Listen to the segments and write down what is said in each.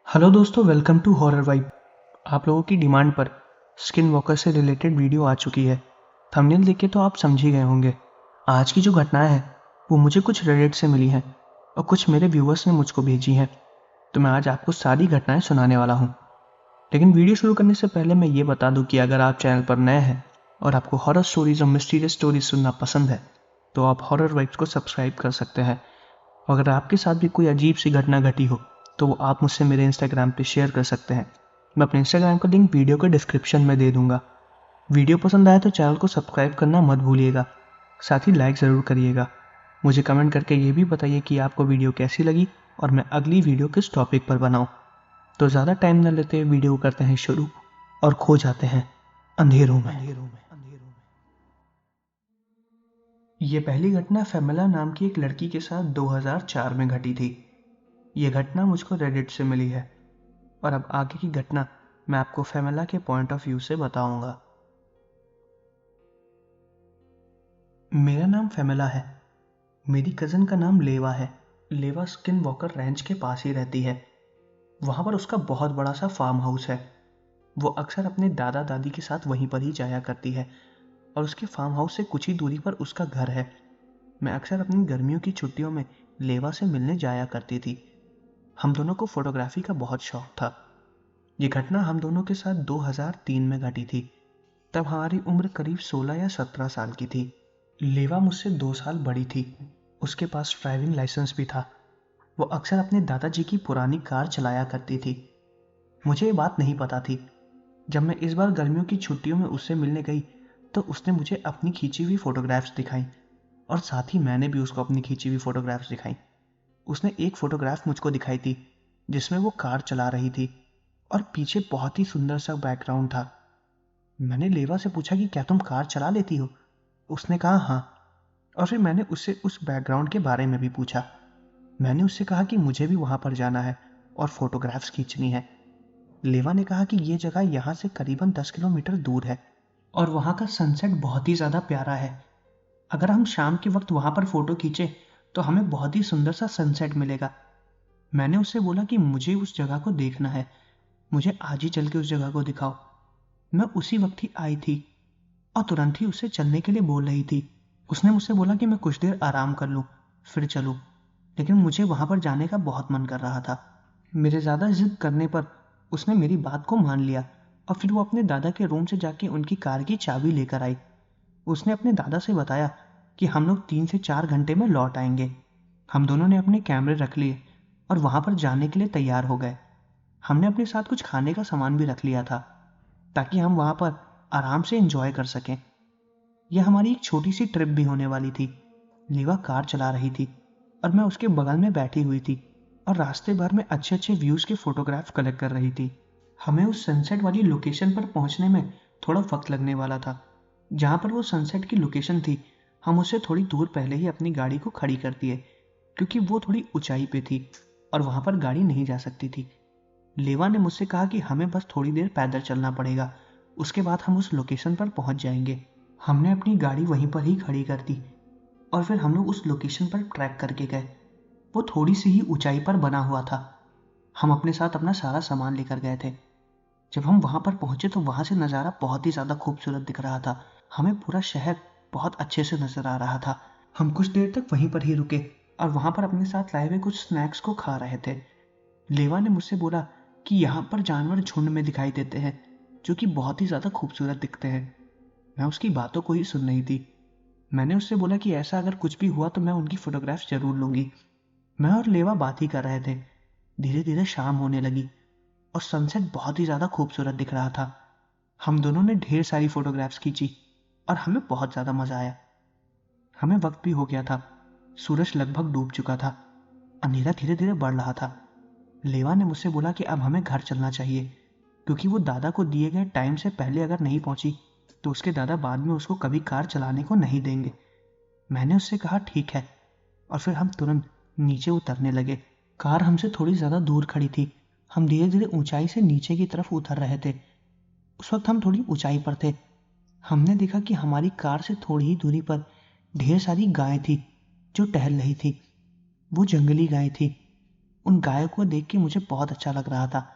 Hello दोस्तों, welcome to horror vibe. आप लोगों की डिमांड पर स्किन वॉकर से रिलेटेड वीडियो आ चुकी है। थंबनेल देख के तो आप समझ ही गए होंगे। आज की जो घटनाएं हैं वो मुझे कुछ रेडिट से मिली हैं और कुछ मेरे व्यूअर्स ने मुझको भेजी हैं। तो मैं आज आपको सारी घटनाएं सुनाने वाला हूँ। लेकिन वीडियो शुरू करने से पहले मैं ये बता दूँ कि अगर आप चैनल पर नए हैं और आपको हॉरर स्टोरीज और मिस्टीरियस स्टोरीज सुनना पसंद है तो आप हॉरर वाइब्स को सब्सक्राइब कर सकते हैं। अगर आपके साथ भी कोई अजीब सी घटना घटी हो तो वो आप मुझसे मेरे इंस्टाग्राम पे शेयर कर सकते हैं। मैं अपने इंस्टाग्राम का लिंक वीडियो के डिस्क्रिप्शन में दे दूंगा। वीडियो पसंद आए तो चैनल को सब्सक्राइब करना मत भूलिएगा, साथ ही लाइक ज़रूर करिएगा। मुझे कमेंट करके ये भी बताइए कि आपको वीडियो कैसी लगी और मैं अगली वीडियो किस टॉपिक पर बनाऊँ। तो ज़्यादा टाइम न लेते वीडियो करते हैं शुरू और खो जाते हैं अंधेरों में। ये पहली घटना फेमिला नाम की एक लड़की के साथ 2004 में घटी थी। ये घटना मुझको रेडिट से मिली है और अब आगे की घटना मैं आपको फेमिला के पॉइंट ऑफ व्यू से बताऊंगा। मेरा नाम फेमिला है। मेरी कज़न का नाम लेवा है। लेवा स्किन वॉकर रेंज के पास ही रहती है। वहाँ पर उसका बहुत बड़ा सा फार्म हाउस है। वो अक्सर अपने दादा दादी के साथ वहीं पर ही जाया करती है और उसके फार्म हाउस से कुछ ही दूरी पर उसका घर है। मैं अक्सर अपनी गर्मियों की छुट्टियों में लेवा से मिलने जाया करती थी। हम दोनों को फोटोग्राफी का बहुत शौक था। ये घटना हम दोनों के साथ 2003 में घटी थी। तब हमारी उम्र करीब 16 या 17 साल की थी। लेवा मुझसे 2 साल बड़ी थी। उसके पास ड्राइविंग लाइसेंस भी था। वो अक्सर अपने दादाजी की पुरानी कार चलाया करती थी। मुझे ये बात नहीं पता थी। जब मैं इस बार गर्मियों की छुट्टियों में उससे मिलने गई तो उसने मुझे अपनी खींची हुई फोटोग्राफ्स दिखाई और साथ ही मैंने भी उसको अपनी खींची हुई फोटोग्राफ्स दिखाई। उसने एक फोटोग्राफ मुझको दिखाई थी जिसमें वो कार चला रही थी और पीछे बहुत ही सुंदर सा बैकग्राउंड था। मैंने लेवा से पूछा कि क्या तुम कार चला लेती हो? उसने कहा हाँ। और फिर मैंने उससे उस बैकग्राउंड के बारे में भी पूछा। मैंने उससे कहा कि मुझे भी वहां पर जाना है और फोटोग्राफ्स खींचनी है। लेवा ने कहा कि ये जगह यहाँ से करीबन 10 किलोमीटर दूर है और वहाँ का सनसेट बहुत ही ज़्यादा प्यारा है। अगर हम शाम के वक्त वहाँ पर फ़ोटो खींचे तो हमें बहुत ही सुंदर सा सनसेट मिलेगा। मैंने उससे बोला कि मुझे उस जगह को देखना है, मुझे आज ही चल के उस जगह को दिखाओ। मैं उसी वक्त ही आई थी और तुरंत ही उससे चलने के लिए बोल रही थी। उसने मुझसे बोला कि मैं कुछ देर आराम कर लूँ फिर चलूँ, लेकिन मुझे वहाँ पर जाने का बहुत मन कर रहा था। मेरे ज़्यादा जिद करने पर उसने मेरी बात को मान लिया और फिर वो अपने दादा के रूम से जाके उनकी कार की चाबी लेकर आई। उसने अपने दादा से बताया कि हम लोग 3 से 4 घंटे में लौट आएंगे। हम दोनों ने अपने कैमरे रख लिए और वहाँ पर जाने के लिए तैयार हो गए। हमने अपने साथ कुछ खाने का सामान भी रख लिया था ताकि हम वहाँ पर आराम से एंजॉय कर सकें। यह हमारी एक छोटी सी ट्रिप भी होने वाली थी। लीवा कार चला रही थी और मैं उसके बगल में बैठी हुई थी और रास्ते भर में अच्छे अच्छे व्यूज़ के फोटोग्राफ कलेक्ट कर रही थी। हमें उस सनसेट वाली लोकेशन पर पहुंचने में थोड़ा वक्त लगने वाला था। जहाँ पर वो सनसेट की लोकेशन थी हम उससे थोड़ी दूर पहले ही अपनी गाड़ी को खड़ी कर दिए क्योंकि वो थोड़ी ऊंचाई पे थी और वहाँ पर गाड़ी नहीं जा सकती थी। लेवा ने मुझसे कहा कि हमें बस थोड़ी देर पैदल चलना पड़ेगा, उसके बाद हम उस लोकेशन पर पहुंच जाएंगे। हमने अपनी गाड़ी वहीं पर ही खड़ी कर दी और फिर हम लोग उस लोकेशन पर ट्रैक करके गए। वो थोड़ी सी ही ऊंचाई पर बना हुआ था। हम अपने साथ अपना सारा सामान लेकर गए थे। जब हम वहां पर पहुंचे तो वहां से नज़ारा बहुत ही ज़्यादा खूबसूरत दिख रहा था। हमें पूरा शहर बहुत अच्छे से नजर आ रहा था। हम कुछ देर तक वहीं पर ही रुके और वहां पर अपने साथ लाए हुए कुछ स्नैक्स को खा रहे थे। लेवा ने मुझसे बोला कि यहाँ पर जानवर झुंड में दिखाई देते हैं जो कि बहुत ही ज़्यादा खूबसूरत दिखते हैं। मैं उसकी बातों को ही सुन रही थी। मैंने उससे बोला कि ऐसा अगर कुछ भी हुआ तो मैं उनकी फोटोग्राफ्स जरूर लूंगी। मैं और लेवा बात ही कर रहे थे। धीरे धीरे शाम होने लगी और सनसेट बहुत ही ज़्यादा खूबसूरत दिख रहा था। हम दोनों ने ढेर सारी फोटोग्राफ्स खींची और हमें बहुत ज़्यादा मज़ा आया। हमें वक्त भी हो गया था। सूरज लगभग डूब चुका था। अंधेरा धीरे धीरे बढ़ रहा था। लेवा ने मुझसे बोला कि अब हमें घर चलना चाहिए क्योंकि वो दादा को दिए गए टाइम से पहले अगर नहीं पहुंची तो उसके दादा बाद में उसको कभी कार चलाने को नहीं देंगे। मैंने उससे कहा ठीक है और फिर हम तुरंत नीचे उतरने लगे। कार हमसे थोड़ी ज़्यादा दूर खड़ी थी। हम धीरे धीरे ऊंचाई से नीचे की तरफ उतर रहे थे। उस वक्त हम थोड़ी ऊंचाई पर थे। हमने देखा कि हमारी कार से थोड़ी ही दूरी पर ढेर सारी गायें थी जो टहल रही थी। वो जंगली गायें थी। उन गायों को देख के मुझे बहुत अच्छा लग रहा था।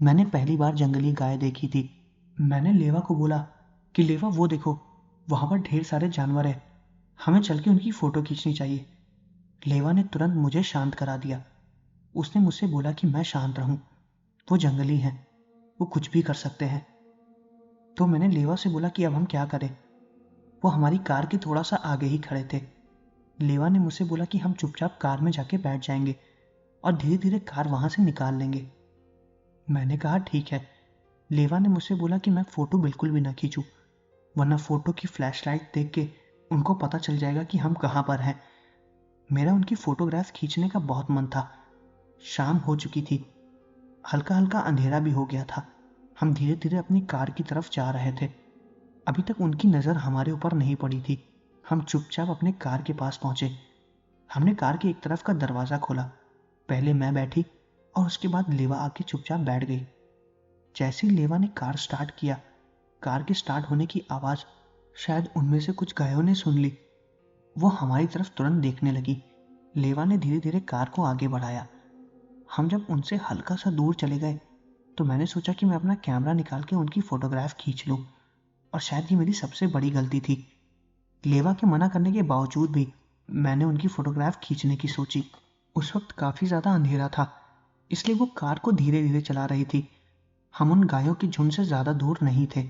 मैंने पहली बार जंगली गाय देखी थी। मैंने लेवा को बोला कि लेवा वो देखो, वहां पर ढेर सारे जानवर हैं, हमें चल के उनकी फोटो खींचनी चाहिए। लेवा ने तुरंत मुझे शांत करा दिया। उसने मुझसे बोला कि मैं शांत रहूं, वो जंगली हैं, वो कुछ भी कर सकते हैं। तो मैंने लेवा से बोला कि अब हम क्या करें। वो हमारी कार के थोड़ा सा आगे ही खड़े थे। लेवा ने मुझसे बोला कि हम चुपचाप कार में जाके बैठ जाएंगे और धीरे धीरे कार वहां से निकाल लेंगे। मैंने कहा ठीक है। लेवा ने मुझसे बोला कि मैं फोटो बिल्कुल भी ना खींचूं, वरना फोटो की फ्लैशलाइट देख के उनको पता चल जाएगा कि हम कहाँ पर हैं। मेरा उनकी फोटोग्राफ खींचने का बहुत मन था। शाम हो चुकी थी, हल्का हल्का अंधेरा भी हो गया था। हम धीरे धीरे अपनी कार की तरफ जा रहे थे। अभी तक उनकी नज़र हमारे ऊपर नहीं पड़ी थी। हम चुपचाप अपने कार के पास पहुंचे। हमने कार के एक तरफ का दरवाज़ा खोला। पहले मैं बैठी और उसके बाद लेवा आके चुपचाप बैठ गई। जैसे ही लेवा ने कार स्टार्ट किया, कार के स्टार्ट होने की आवाज़ शायद उनमें से कुछ गायों ने सुन ली। वो हमारी तरफ तुरंत देखने लगी। लेवा ने धीरे धीरे कार को आगे बढ़ाया। हम जब उनसे हल्का सा दूर चले गए तो मैंने सोचा कि मैं अपना कैमरा निकाल के उनकी फोटोग्राफ खींच लूं, और शायद ये मेरी सबसे बड़ी गलती थी। लेवा के मना करने के बावजूद भी मैंने उनकी फोटोग्राफ खींचने की सोची। उस वक्त काफ़ी ज़्यादा अंधेरा था, इसलिए वो कार को धीरे धीरे चला रही थी। हम उन गायों के झुंड से ज़्यादा दूर नहीं थे।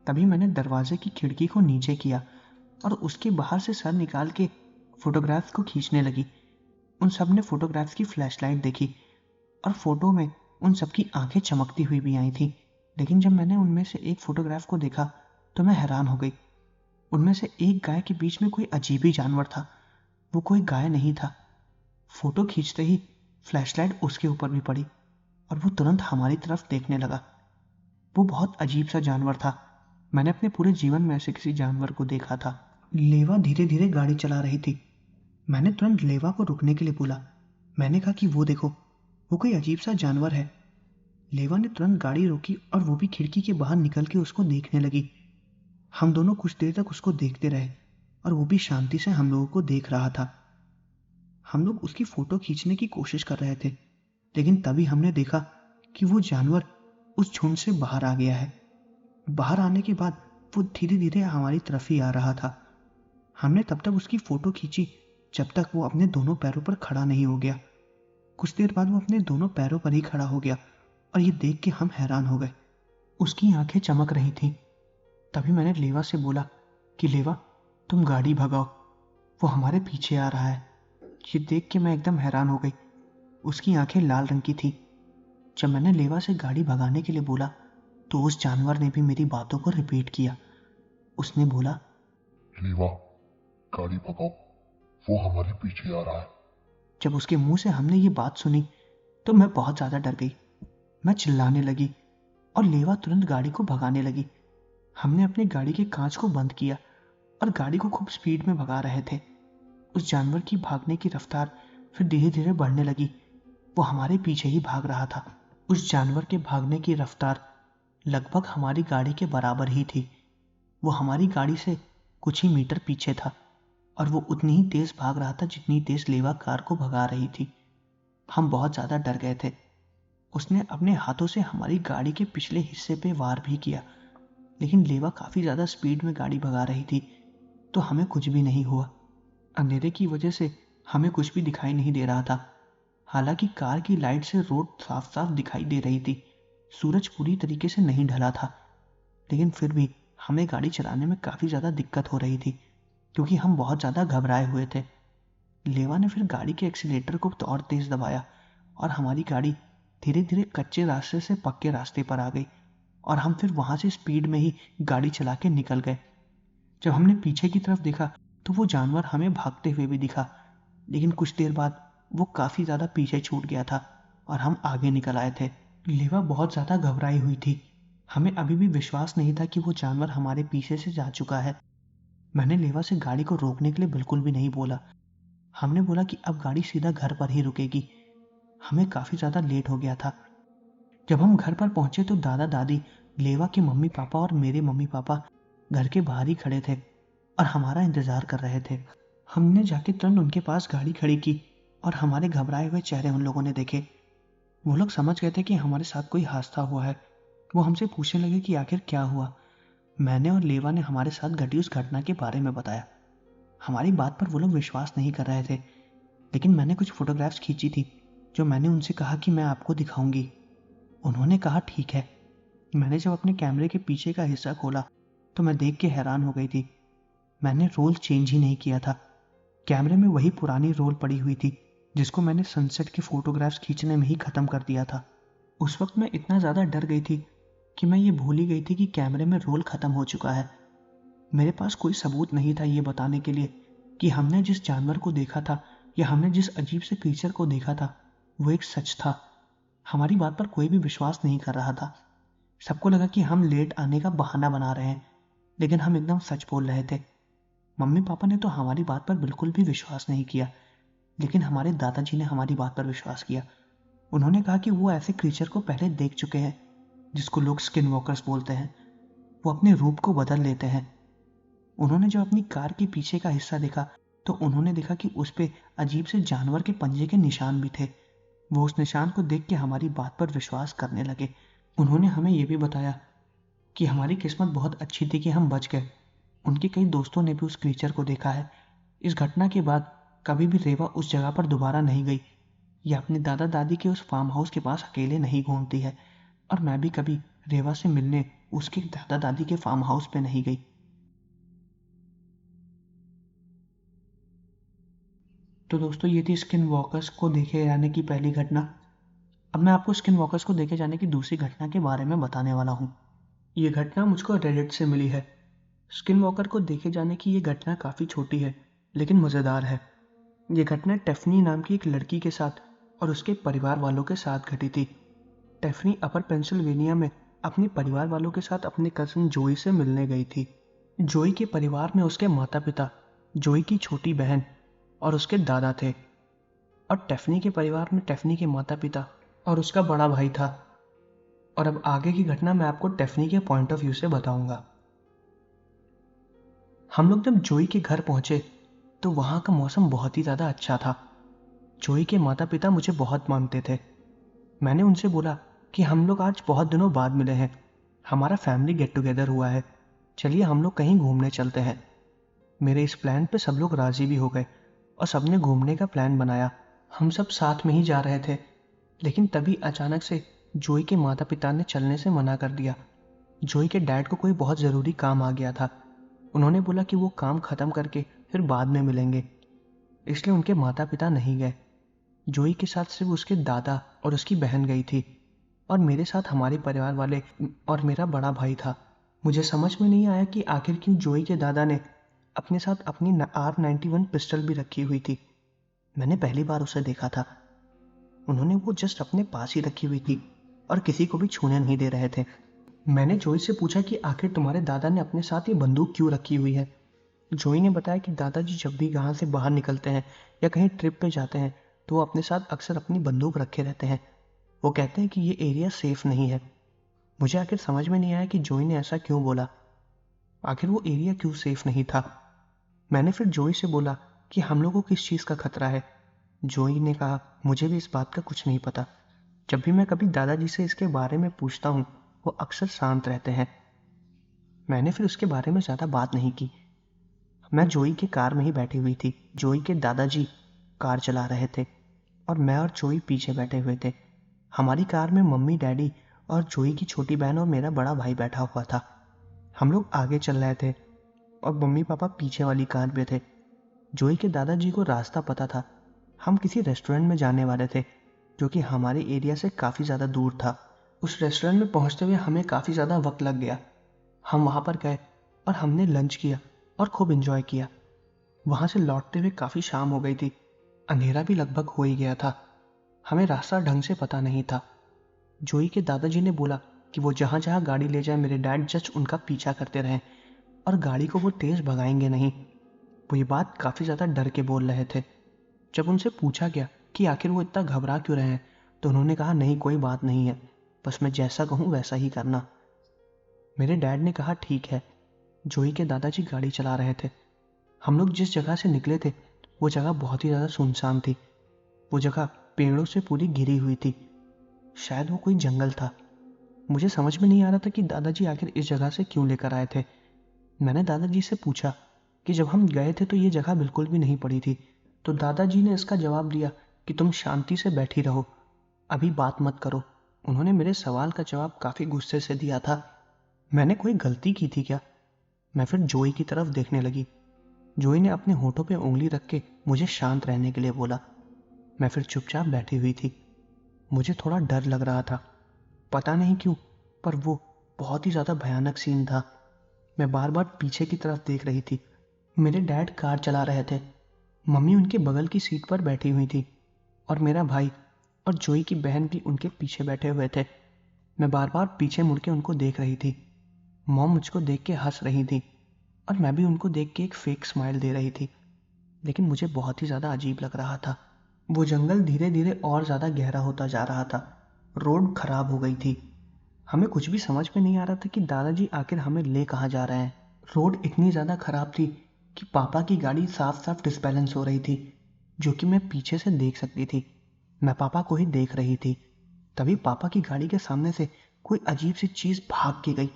तभी मैंने दरवाजे की खिड़की को नीचे किया और उसके बाहर से सर निकाल के फोटोग्राफ को खींचने लगी। उन सब ने फोटोग्राफ की फ्लैशलाइट देखी और फोटो में उन सबकी आंखें चमकती हुई भी आई थी। लेकिन जब मैंने उनमें से एक फोटोग्राफ को देखा तो मैं हैरान हो गई। उनमें से एक गाय के बीच में कोई अजीब ही जानवर था। वो कोई गाय नहीं था। फोटो खींचते ही फ्लैशलाइट उसके ऊपर भी पड़ी और वो तुरंत हमारी तरफ देखने लगा। वो बहुत अजीब सा जानवर था। मैंने अपने पूरे जीवन में ऐसे किसी जानवर को देखा था। लेवा धीरे धीरे गाड़ी चला रही थी। मैंने तुरंत लेवा को रुकने के लिए बोला। मैंने कहा कि वो देखो, वो कोई अजीब सा जानवर है। लेवा ने तुरंत गाड़ी रोकी और वो भी खिड़की के बाहर निकल के उसको देखने लगी। हम दोनों कुछ देर तक उसको देखते रहे और वो भी शांति से हम लोगों को देख रहा था। हम लोग उसकी फोटो खींचने की कोशिश कर रहे थे, लेकिन तभी हमने देखा कि वो जानवर उस झुंड से बाहर आ गया है। बाहर आने के बाद वो धीरे धीरे हमारी तरफ ही आ रहा था। हमने तब तक उसकी फोटो खींची जब तक वो अपने दोनों पैरों पर खड़ा नहीं हो गया। कुछ देर बाद वो अपने दोनों पैरों पर ही खड़ा हो गया और ये देख के हम हैरान हो गए। उसकी आंखें चमक रही थीं। तभी मैंने लेवा से बोला कि लेवा, तुम गाड़ी भगाओ, वो हमारे पीछे आ रहा है। ये देख के मैं एकदम हैरान हो गई। उसकी आंखें लाल रंग की थी। जब मैंने लेवा से गाड़ी भगाने के लिए बोला तो उस जानवर ने भी मेरी बातों को रिपीट किया। उसने बोला, लेवा, गाड़ी भगाओ, वो हमारे पीछे आ रहा है। जब उसके मुंह से हमने ये बात सुनी तो मैं बहुत ज़्यादा डर गई। मैं चिल्लाने लगी और लेवा तुरंत गाड़ी को भगाने लगी। हमने अपनी गाड़ी के कांच को बंद किया और गाड़ी को खूब स्पीड में भगा रहे थे। उस जानवर की भागने की रफ्तार फिर धीरे धीरे बढ़ने लगी। वो हमारे पीछे ही भाग रहा था। उस जानवर के भागने की रफ्तार लगभग हमारी गाड़ी के बराबर ही थी। वो हमारी गाड़ी से कुछ ही मीटर पीछे था और वो उतनी ही तेज भाग रहा था जितनी तेज लेवा कार को भगा रही थी। हम बहुत ज़्यादा डर गए थे। उसने अपने हाथों से हमारी गाड़ी के पिछले हिस्से पे वार भी किया, लेकिन लेवा काफ़ी ज़्यादा स्पीड में गाड़ी भगा रही थी तो हमें कुछ भी नहीं हुआ। अंधेरे की वजह से हमें कुछ भी दिखाई नहीं दे रहा था। हालांकि कार की लाइट से रोड साफ साफ दिखाई दे रही थी। सूरज पूरी तरीके से नहीं ढला था, लेकिन फिर भी हमें गाड़ी चलाने में काफ़ी ज़्यादा दिक्कत हो रही थी क्योंकि हम बहुत ज़्यादा घबराए हुए थे। लेवा ने फिर गाड़ी के एक्सीलेटर को तो और तेज़ दबाया और हमारी गाड़ी धीरे धीरे कच्चे रास्ते से पक्के रास्ते पर आ गई और हम फिर वहाँ से स्पीड में ही गाड़ी चला के निकल गए। जब हमने पीछे की तरफ देखा तो वो जानवर हमें भागते हुए भी दिखा, लेकिन कुछ देर बाद वो काफ़ी ज़्यादा पीछे छूट गया था और हम आगे निकल आए थे। लेवा बहुत ज़्यादा घबराई हुई थी। हमें अभी भी विश्वास नहीं था कि वो जानवर हमारे पीछे से जा चुका है। मैंने लेवा से गाड़ी को रोकने के लिए बिल्कुल भी नहीं बोला। हमने बोला कि अब गाड़ी सीधा घर पर ही रुकेगी। हमें काफ़ी ज़्यादा लेट हो गया था। जब हम घर पर पहुंचे तो दादा दादी, लेवा के मम्मी पापा और मेरे मम्मी पापा घर के बाहर ही खड़े थे और हमारा इंतज़ार कर रहे थे। हमने जाके तुरंत उनके पास गाड़ी खड़ी की और हमारे घबराए हुए चेहरे उन लोगों ने देखे। वो लोग समझ गए थे कि हमारे साथ कोई हादसा हुआ है। वो हमसे पूछने लगे कि आखिर क्या हुआ। मैंने और लेवा ने हमारे साथ घटी उस घटना के बारे में बताया। हमारी बात पर वो लोग विश्वास नहीं कर रहे थे, लेकिन मैंने कुछ फोटोग्राफ्स खींची थी जो मैंने उनसे कहा कि मैं आपको दिखाऊंगी। उन्होंने कहा ठीक है। मैंने जब अपने कैमरे के पीछे का हिस्सा खोला तो मैं देख के हैरान हो गई थी। मैंने रोल चेंज ही नहीं किया था। कैमरे में वही पुरानी रोल पड़ी हुई थी जिसको मैंने सनसेट के फोटोग्राफ्स खींचने में ही खत्म कर दिया था। उस वक्त मैं इतना ज़्यादा डर गई थी कि मैं ये भूल ही गई थी कि कैमरे में रोल खत्म हो चुका है। मेरे पास कोई सबूत नहीं था ये बताने के लिए कि हमने जिस जानवर को देखा था या हमने जिस अजीब से क्रीचर को देखा था वो एक सच था। हमारी बात पर कोई भी विश्वास नहीं कर रहा था। सबको लगा कि हम लेट आने का बहाना बना रहे हैं, लेकिन हम एकदम सच बोल रहे थे। मम्मी पापा ने तो हमारी बात पर बिल्कुल भी विश्वास नहीं किया, लेकिन हमारे दादाजी ने हमारी बात पर विश्वास किया। उन्होंने कहा कि वो ऐसे क्रीचर को पहले देख चुके हैं जिसको लोग स्किन वॉकर्स बोलते हैं। वो अपने रूप को बदल लेते हैं। उन्होंने जब अपनी कार के पीछे का हिस्सा देखा तो उन्होंने देखा कि उस पे अजीब से जानवर के पंजे के निशान भी थे। वो उस निशान को देख के हमारी बात पर विश्वास करने लगे। उन्होंने हमें यह भी बताया कि हमारी किस्मत बहुत अच्छी थी कि हम बच गए। उनके कई दोस्तों ने भी उस क्रीचर को देखा है। इस घटना के बाद कभी भी रेवा उस जगह पर दोबारा नहीं गई या अपने दादा दादी के उस फार्म हाउस के पास अकेले नहीं घूमती है, और मैं भी कभी रेवा से मिलने उसके दादा दादी के फार्म हाउस पे नहीं गई। तो दोस्तों, ये थी स्किन वॉकर्स को देखे जाने की पहली घटना। अब मैं आपको स्किन वॉकर्स को देखे जाने की दूसरी घटना के बारे में बताने वाला हूँ। ये घटना मुझको रेडिट से मिली है। स्किन वॉकर को देखे जाने की ये घटना काफ़ी छोटी है लेकिन मज़ेदार है। ये घटना टेफनी नाम की एक लड़की के साथ और उसके परिवार वालों के साथ घटी थी। टेफनी अपर पेंसिल्वेनिया में अपने परिवार वालों के साथ अपने कज़न जोई से मिलने गई थी। जोई के परिवार में उसके माता पिता, जोई की छोटी बहन और उसके दादा थे, और टेफनी के परिवार में टेफनी के माता पिता और उसका बड़ा भाई था। और अब आगे की घटना मैं आपको टेफनी के पॉइंट ऑफ व्यू से बताऊंगा। हम लोग जब जोई के घर पहुंचे तो वहां का मौसम बहुत ही ज़्यादा अच्छा था। जोई के माता पिता मुझे बहुत मानते थे। मैंने उनसे बोला कि हम लोग आज बहुत दिनों बाद मिले हैं, हमारा फैमिली गेट टुगेदर हुआ है, चलिए हम लोग कहीं घूमने चलते हैं। मेरे इस प्लान पे सब लोग राज़ी भी हो गए और सबने घूमने का प्लान बनाया। हम सब साथ में ही जा रहे थे, लेकिन तभी अचानक से जोई के माता पिता ने चलने से मना कर दिया। जोई के डैड को कोई बहुत ज़रूरी काम आ गया था। उन्होंने बोला कि वो काम ख़त्म करके फिर बाद में मिलेंगे, इसलिए उनके माता पिता नहीं गए। जोई के साथ सिर्फ उसके दादा और उसकी बहन गई थी, और मेरे साथ हमारे परिवार वाले और मेरा बड़ा भाई था। मुझे समझ में नहीं आया कि आखिर क्यों जोई के दादा ने अपने साथ अपनी R91 पिस्टल भी रखी हुई थी। मैंने पहली बार उसे देखा था। उन्होंने वो जस्ट अपने पास ही रखी हुई थी और किसी को भी छूने नहीं दे रहे थे। मैंने जोई से पूछा कि आखिर तुम्हारे दादा ने अपने साथ ये बंदूक क्यों रखी हुई है। जोई ने बताया कि दादाजी जब भी यहाँ से बाहर निकलते हैं या कहीं ट्रिप पे जाते हैं तो वो अपने साथ अक्सर अपनी बंदूक रखे रहते हैं। वो कहते हैं कि ये एरिया सेफ नहीं है। मुझे आखिर समझ में नहीं आया कि जोई ने ऐसा क्यों बोला। आखिर वो एरिया क्यों सेफ नहीं था। मैंने फिर जोई से बोला कि हम लोगों को किस चीज़ का खतरा है। जोई ने कहा, मुझे भी इस बात का कुछ नहीं पता। जब भी मैं कभी दादाजी से इसके बारे में पूछता हूँ वो अक्सर शांत रहते हैं। मैंने फिर उसके बारे में ज़्यादा बात नहीं की। मैं जोई के कार में ही बैठी हुई थी। जोई के दादाजी कार चला रहे थे और मैं और जोई पीछे बैठे हुए थे। हमारी कार में मम्मी, डैडी और जोई की छोटी बहन और मेरा बड़ा भाई बैठा हुआ था। हम लोग आगे चल रहे थे और मम्मी पापा पीछे वाली कार में थे। जोई के दादाजी को रास्ता पता था। हम किसी रेस्टोरेंट में जाने वाले थे जो कि हमारे एरिया से काफ़ी ज़्यादा दूर था। उस रेस्टोरेंट में पहुंचते हुए हमें काफ़ी ज़्यादा वक्त लग गया। हम वहाँ पर गए और हमने लंच किया और खूब इंजॉय किया। वहाँ से लौटते हुए काफ़ी शाम हो गई थी। अंधेरा भी लगभग हो ही गया था। हमें रास्ता ढंग से पता नहीं था। जोई के दादाजी ने बोला कि वो जहाँ जहाँ गाड़ी ले जाए मेरे डैड जस्ट उनका पीछा करते रहें और गाड़ी को वो तेज़ भगाएंगे नहीं। वो ये बात काफ़ी ज़्यादा डर के बोल रहे थे। जब उनसे पूछा गया कि आखिर वो इतना घबरा क्यों रहे हैं तो उन्होंने कहा, नहीं कोई बात नहीं है, बस मैं जैसा कहूँ वैसा ही करना। मेरे डैड ने कहा ठीक है। जोई के दादाजी गाड़ी चला रहे थे। हम लोग जिस जगह से निकले थे वो जगह बहुत ही ज़्यादा सुनसान थी। वो जगह पेड़ों से पूरी घिरी हुई थी। शायद वो कोई जंगल था। मुझे समझ में नहीं आ रहा था कि दादाजी आखिर इस जगह से क्यों लेकर आए थे। मैंने दादाजी से पूछा कि जब हम गए थे तो ये जगह बिल्कुल भी नहीं पड़ी थी। तो दादाजी ने इसका जवाब दिया कि तुम शांति से बैठी रहो, अभी बात मत करो। उन्होंने मेरे सवाल का जवाब काफ़ी गुस्से से दिया था। मैंने कोई गलती की थी क्या? मैं फिर जोई की तरफ देखने लगी। जोई ने अपने होठों पे उंगली रख के मुझे शांत रहने के लिए बोला। मैं फिर चुपचाप बैठी हुई थी। मुझे थोड़ा डर लग रहा था, पता नहीं क्यों, पर वो बहुत ही ज़्यादा भयानक सीन था। मैं बार बार पीछे की तरफ देख रही थी। मेरे डैड कार चला रहे थे, मम्मी उनके बगल की सीट पर बैठी हुई थी और मेरा भाई और जोई की बहन भी उनके पीछे बैठे हुए थे। मैं बार बार पीछे मुड़ के उनको देख रही थी। मॉम मुझको देख के हंस रही थी और मैं भी उनको देख के एक फेक स्माइल दे रही थी, लेकिन मुझे बहुत ही ज़्यादा अजीब लग रहा था। वो जंगल धीरे धीरे और ज़्यादा गहरा होता जा रहा था। रोड खराब हो गई थी। हमें कुछ भी समझ में नहीं आ रहा था कि दादाजी आखिर हमें ले कहाँ जा रहे हैं। रोड इतनी ज़्यादा खराब थी कि पापा की गाड़ी साफ साफ डिसबैलेंस हो रही थी, जो कि मैं पीछे से देख सकती थी। मैं पापा को ही देख रही थी। तभी पापा की गाड़ी के सामने से कोई अजीब सी चीज़ भाग के गई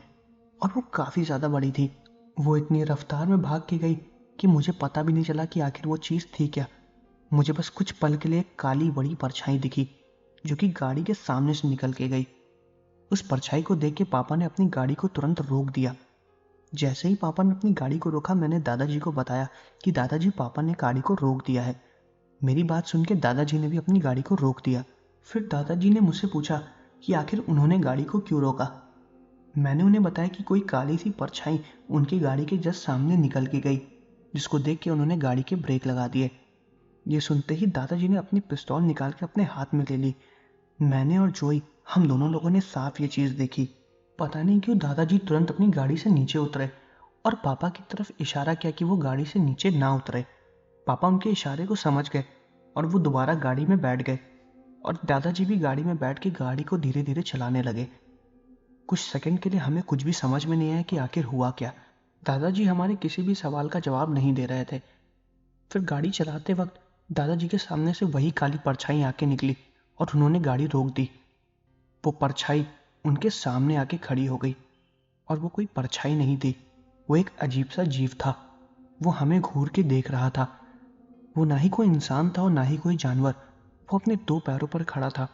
और वो काफ़ी ज़्यादा बड़ी थी। वो इतनी रफ्तार में भाग के गई कि मुझे पता भी नहीं चला कि आखिर वो चीज़ थी क्या। मुझे बस कुछ पल के लिए एक काली बड़ी परछाई दिखी जो कि गाड़ी के सामने से निकल के गई। उस परछाई को देख के पापा ने अपनी गाड़ी को तुरंत रोक दिया। जैसे ही पापा ने अपनी गाड़ी को रोका, मैंने दादाजी को बताया कि दादाजी, पापा ने गाड़ी को रोक दिया है। मेरी बात सुन के दादाजी ने भी अपनी गाड़ी को रोक दिया। फिर दादाजी ने मुझसे पूछा कि आखिर उन्होंने गाड़ी को क्यों रोका। मैंने उन्हें बताया कि कोई काली सी परछाई उनकी गाड़ी के जस्ट सामने निकल के गई, जिसको देख के उन्होंने गाड़ी के ब्रेक लगा दिए। ये सुनते ही दादाजी ने अपनी पिस्तौल निकाल के अपने हाथ में ले ली। मैंने और जोई, हम दोनों लोगों ने साफ ये चीज़ देखी। पता नहीं क्यों दादाजी तुरंत अपनी गाड़ी से नीचे उतरे और पापा की तरफ इशारा किया कि वो गाड़ी से नीचे ना उतरे। पापा उनके इशारे को समझ गए और वो दोबारा गाड़ी में बैठ गए और दादाजी भी गाड़ी में बैठ के गाड़ी को धीरे धीरे चलाने लगे। कुछ सेकंड के लिए हमें कुछ भी समझ में नहीं आया कि आखिर हुआ क्या। दादाजी हमारे किसी भी सवाल का जवाब नहीं दे रहे थे। फिर गाड़ी चलाते वक्त दादाजी के सामने से वही काली परछाई आके निकली और उन्होंने गाड़ी रोक दी। वो परछाई उनके सामने आके खड़ी हो गई और वो कोई परछाई नहीं थी, वो एक अजीब सा जीव था। वो हमें घूर के देख रहा था। वो ना ही कोई इंसान था और ना ही कोई जानवर। वो अपने दो पैरों पर खड़ा था।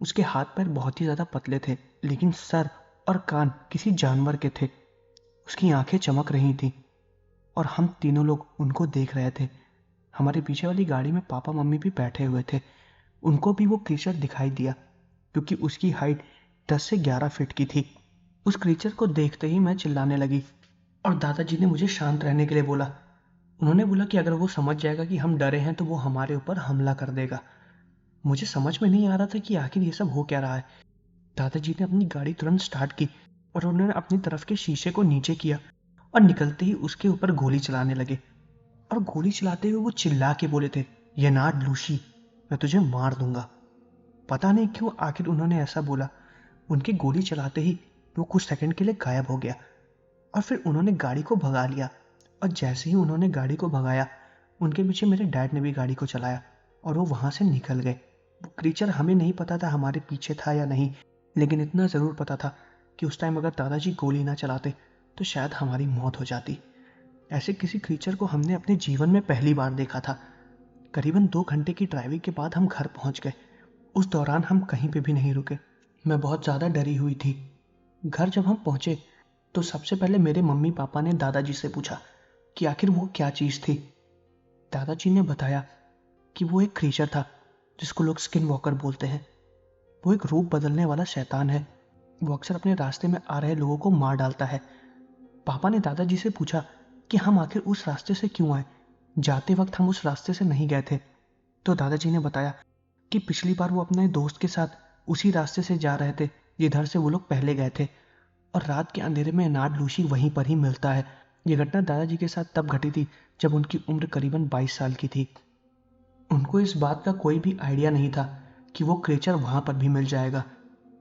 उसके हाथ पैर बहुत ही ज़्यादा पतले थे, लेकिन सर और कान किसी जानवर के थे। उसकी आंखें चमक रही थीं और हम तीनों लोग उनको देख रहे थे। हमारे पीछे वाली गाड़ी में पापा मम्मी भी बैठे हुए थे। उनको भी वो क्रीचर दिखाई दिया, क्योंकि उसकी हाइट 10 से 11 फीट की थी। उस क्रीचर को देखते ही मैं चिल्लाने लगी और दादाजी ने मुझे शांत रहने के लिए बोला। उन्होंने बोला कि अगर वो समझ जाएगा कि हम डरे हैं तो वो हमारे ऊपर हमला कर देगा। मुझे समझ में नहीं आ रहा था कि आखिर ये सब हो क्या रहा है। दादाजी ने अपनी गाड़ी तुरंत स्टार्ट की और उन्होंने अपनी तरफ के शीशे को नीचे किया और निकलते ही उसके ऊपर गोली चलाने लगे। और गोली चलाते हुए वो चिल्ला के बोले थे, ये नाड लूशी, मैं तुझे मार दूंगा। पता नहीं क्यों आखिर उन्होंने ऐसा बोला। उनकी गोली चलाते ही वो कुछ सेकंड के लिए गायब हो गया और फिर उन्होंने गाड़ी को भगा लिया। और जैसे ही उन्होंने गाड़ी को भगाया, उनके पीछे मेरे डैड ने भी गाड़ी को चलाया और वो वहाँ से निकल गए। वो क्रीचर, हमें नहीं पता था हमारे पीछे था या नहीं, लेकिन इतना ज़रूर पता था कि उस टाइम अगर दादाजी गोली ना चलाते तो शायद हमारी मौत हो जाती। ऐसे किसी क्रीचर को हमने अपने जीवन में पहली बार देखा था। करीबन 2 घंटे की ड्राइविंग के बाद हम घर पहुंच गए। उस दौरान हम कहीं पे भी नहीं रुके। मैं बहुत ज़्यादा डरी हुई थी। घर जब हम पहुंचे तो सबसे पहले मेरे मम्मी पापा ने दादाजी से पूछा कि आखिर वो क्या चीज़ थी। दादाजी ने बताया कि वो एक क्रीचर था जिसको लोग स्किन वॉकर बोलते हैं। वो एक रूप बदलने वाला शैतान है। वो अक्सर अपने रास्ते में आ रहे लोगों को मार डालता है। पापा ने दादाजी से पूछा कि हम आखिर उस रास्ते से क्यों आए, जाते वक्त हम उस रास्ते से नहीं गए थे। तो दादाजी ने बताया कि पिछली बार वो अपने दोस्त के साथ उसी रास्ते से जा रहे थे जिधर से वो लोग पहले गए थे, और रात के अंधेरे में नाड लूशी वहीं पर ही मिलता है। ये घटना दादाजी के साथ तब घटी थी जब उनकी उम्र करीबन 22 साल की थी। उनको इस बात का कोई भी आइडिया नहीं था कि वो क्रेचर वहां पर भी मिल जाएगा,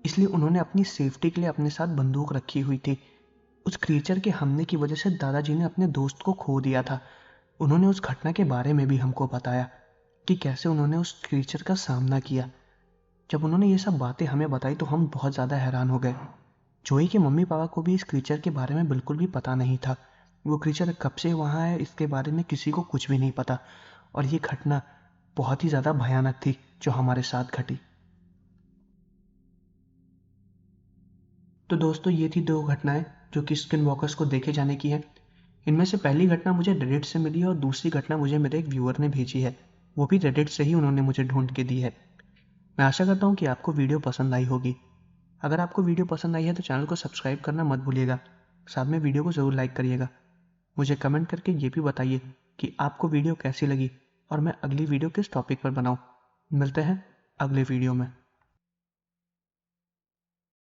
इसलिए उन्होंने अपनी सेफ्टी के लिए अपने साथ बंदूक रखी हुई थी। उस क्रीचर के हमले की वजह से दादाजी ने अपने दोस्त को खो दिया था। उन्होंने उस घटना के बारे में भी हमको बताया। कि कैसे उन्होंने उस क्रीचर का सामना किया। जब उन्होंने ये सब बातें हमें बताई तो हम बहुत ज़्यादा हैरान हो गए। जोई के मम्मी पापा को भी इस क्रीचर के बारे में बिल्कुल भी पता नहीं था। वो क्रीचर कब से वहाँ है इसके बारे में किसी को कुछ भी नहीं पता, और ये घटना बहुत ही ज़्यादा भयानक थी जो हमारे साथ घटी। तो दोस्तों, ये थी 2 घटनाएं जो कि स्किन वॉकर्स को देखे जाने की हैं। इनमें से पहली घटना मुझे रेडिट से मिली और दूसरी घटना मुझे मेरे एक व्यूअर ने भेजी है। वो भी रेडिट से ही उन्होंने मुझे ढूंढ के दी है। मैं आशा करता हूँ कि आपको वीडियो पसंद आई होगी। अगर आपको वीडियो पसंद आई है तो चैनल को सब्सक्राइब करना मत भूलिएगा। साथ में वीडियो को ज़रूर लाइक करिएगा। मुझे कमेंट करके ये भी बताइए कि आपको वीडियो कैसी लगी और मैं अगली वीडियो किस टॉपिक पर बनाऊँ। मिलते हैं अगले वीडियो में।